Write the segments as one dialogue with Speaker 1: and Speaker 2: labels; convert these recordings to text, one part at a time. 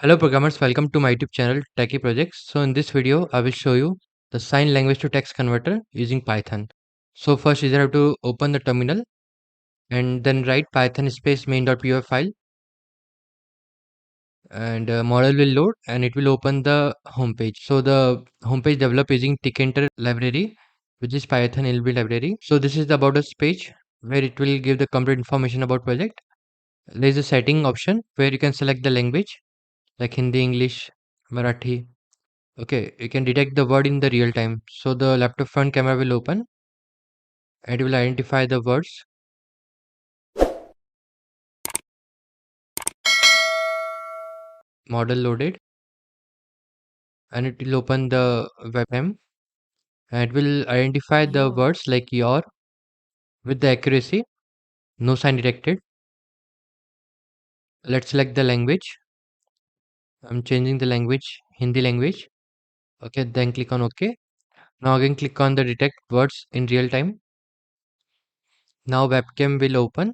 Speaker 1: Hello programmers, welcome to my YouTube channel Techie Projects. So in this video, I will show you the sign language to text converter using Python. So first you have to open the terminal and then write python space main.py file, and model will load and it will open the home page. So the home page developed using Tkinter library, which is Python LB library. So this is the about us page where it will give the complete information about project. There is a setting option where you can select the language like Hindi, English, Marathi. Okay, you can detect the word in the real time. So the laptop front camera will open and it will identify the words. Model loaded, and it will open the webcam and it will identify the words like your with the accuracy. No sign detected. Let's select the language. I'm changing the language, Hindi language. Okay, then click on OK. Now again click on the detect words in real time. Now webcam will open,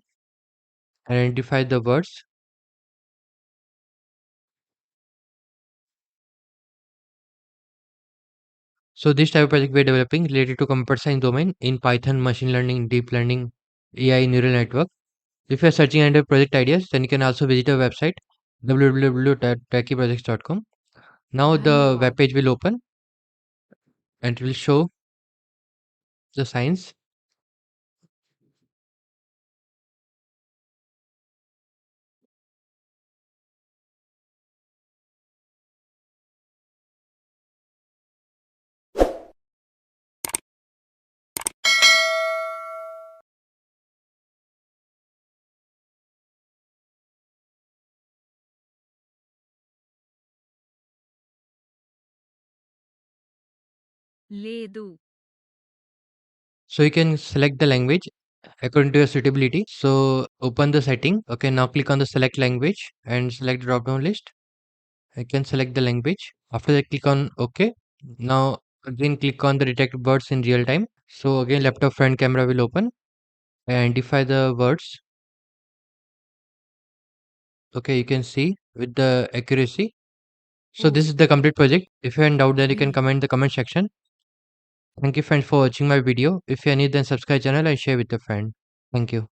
Speaker 1: identify the words. So this type of project we're developing related to computer science domain in Python, machine learning, deep learning, AI, neural network. If you're searching under project ideas, then you can also visit our website www.techieprojects.com. Now the web page will open and it will show the signs.
Speaker 2: లేదు.
Speaker 1: So you can select the language according to your suitability. So open the setting. Okay, now click on the select language and select the drop down list. I can select the language. After that, click on OK. Now again click on the detect words in real time. So again laptop front camera will open, identify the words. Okay, you can see with the accuracy. So this
Speaker 2: Oh.
Speaker 1: is the complete project. If you are in doubt, then you can comment in the comment section. Thank you friends for watching my video. If you are new, then subscribe channel and share with your friend. Thank you.